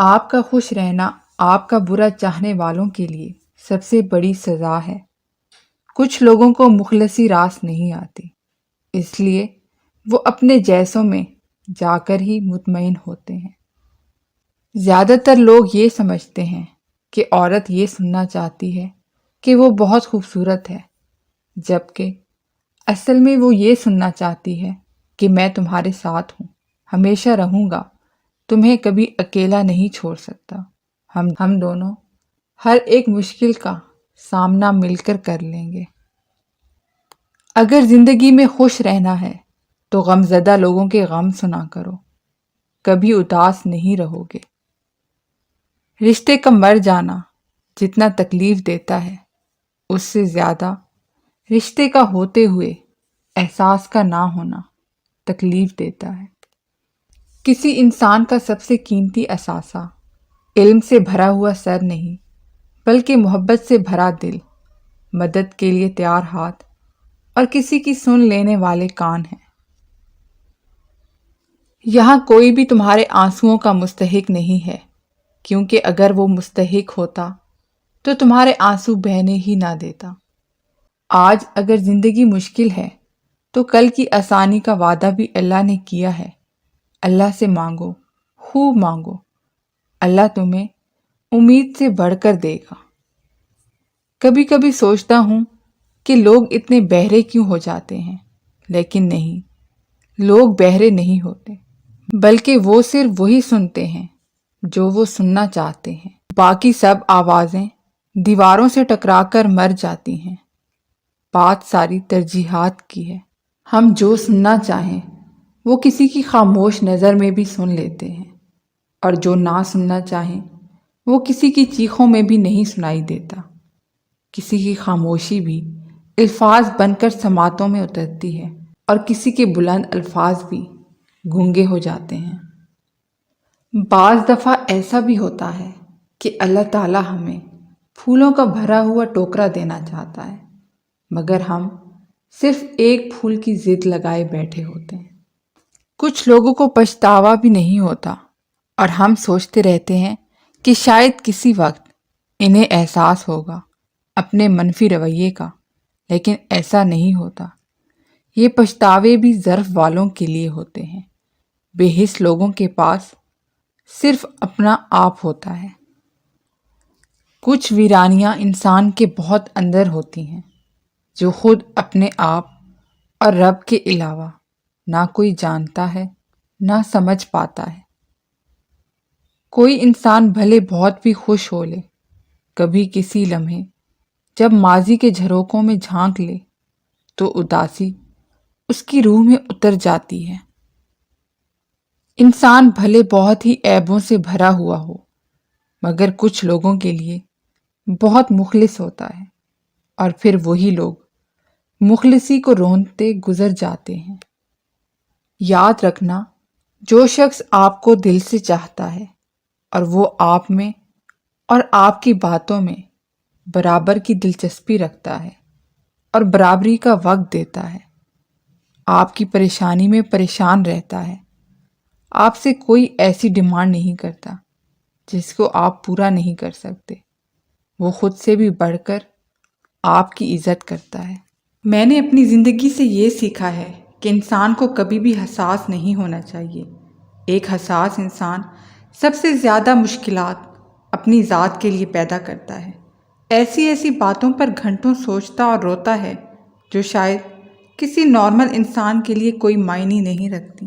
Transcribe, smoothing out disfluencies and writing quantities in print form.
آپ کا خوش رہنا آپ کا برا چاہنے والوں کے لیے سب سے بڑی سزا ہے۔ کچھ لوگوں کو مخلصی راس نہیں آتی، اس لیے وہ اپنے جیسوں میں جا کر ہی مطمئن ہوتے ہیں۔ زیادہ تر لوگ یہ سمجھتے ہیں کہ عورت یہ سننا چاہتی ہے کہ وہ بہت خوبصورت ہے، جبکہ اصل میں وہ یہ سننا چاہتی ہے کہ میں تمہارے ساتھ ہوں، ہمیشہ رہوں گا، تمہیں کبھی اکیلا نہیں چھوڑ سکتا۔ ہم دونوں ہر ایک مشکل کا سامنا مل کر لیں گے۔ اگر زندگی میں خوش رہنا ہے تو غم زدہ لوگوں کے غم سنا کرو، کبھی اداس نہیں رہو گے۔ رشتے کا مر جانا جتنا تکلیف دیتا ہے، اس سے زیادہ رشتے کا ہوتے ہوئے احساس کا نہ ہونا تکلیف دیتا ہے۔ کسی انسان کا سب سے قیمتی اثاثہ علم سے بھرا ہوا سر نہیں، بلکہ محبت سے بھرا دل، مدد کے لیے تیار ہاتھ اور کسی کی سن لینے والے کان ہیں۔ یہاں کوئی بھی تمہارے آنسوؤں کا مستحق نہیں ہے، کیونکہ اگر وہ مستحق ہوتا تو تمہارے آنسو بہنے ہی نہ دیتا۔ آج اگر زندگی مشکل ہے تو کل کی آسانی کا وعدہ بھی اللہ نے کیا ہے۔ اللہ سے مانگو، خوب مانگو، اللہ تمہیں امید سے بڑھ کر دے گا۔ کبھی کبھی سوچتا ہوں کہ لوگ اتنے بہرے کیوں ہو جاتے ہیں، لیکن نہیں، لوگ بہرے نہیں ہوتے، بلکہ وہ صرف وہی سنتے ہیں جو وہ سننا چاہتے ہیں۔ باقی سب آوازیں دیواروں سے ٹکرا کر مر جاتی ہیں۔ بات ساری ترجیحات کی ہے۔ ہم جو سننا چاہیں وہ کسی کی خاموش نظر میں بھی سن لیتے ہیں، اور جو نہ سننا چاہیں وہ کسی کی چیخوں میں بھی نہیں سنائی دیتا۔ کسی کی خاموشی بھی الفاظ بن کر سماعتوں میں اترتی ہے، اور کسی کے بلند الفاظ بھی گونگے ہو جاتے ہیں۔ بعض دفعہ ایسا بھی ہوتا ہے کہ اللہ تعالیٰ ہمیں پھولوں کا بھرا ہوا ٹوکرا دینا چاہتا ہے، مگر ہم صرف ایک پھول کی ضد لگائے بیٹھے ہوتے ہیں۔ کچھ لوگوں کو پچھتاوا بھی نہیں ہوتا، اور ہم سوچتے رہتے ہیں کہ شاید کسی وقت انہیں احساس ہوگا اپنے منفی رویے کا، لیکن ایسا نہیں ہوتا۔ یہ پچھتاوے بھی ظرف والوں کے لیے ہوتے ہیں۔ بے حس لوگوں کے پاس صرف اپنا آپ ہوتا ہے۔ کچھ ویرانیاں انسان کے بہت اندر ہوتی ہیں، جو خود اپنے آپ اور رب کے علاوہ نہ کوئی جانتا ہے نہ سمجھ پاتا ہے۔ کوئی انسان بھلے بہت بھی خوش ہو لے، کبھی کسی لمحے جب ماضی کے جھروکوں میں جھانک لے تو اداسی اس کی روح میں اتر جاتی ہے۔ انسان بھلے بہت ہی عیبوں سے بھرا ہوا ہو، مگر کچھ لوگوں کے لیے بہت مخلص ہوتا ہے، اور پھر وہی لوگ مخلصی کو رونتے گزر جاتے ہیں۔ یاد رکھنا، جو شخص آپ کو دل سے چاہتا ہے اور وہ آپ میں اور آپ کی باتوں میں برابر کی دلچسپی رکھتا ہے اور برابری کا وقت دیتا ہے، آپ کی پریشانی میں پریشان رہتا ہے، آپ سے کوئی ایسی ڈیمانڈ نہیں کرتا جس کو آپ پورا نہیں کر سکتے، وہ خود سے بھی بڑھ کر آپ کی عزت کرتا ہے۔ میں نے اپنی زندگی سے یہ سیکھا ہے کہ انسان کو کبھی بھی حساس نہیں ہونا چاہیے۔ ایک حساس انسان سب سے زیادہ مشکلات اپنی ذات کے لیے پیدا کرتا ہے، ایسی باتوں پر گھنٹوں سوچتا اور روتا ہے جو شاید کسی نارمل انسان کے لیے کوئی معنی نہیں رکھتی۔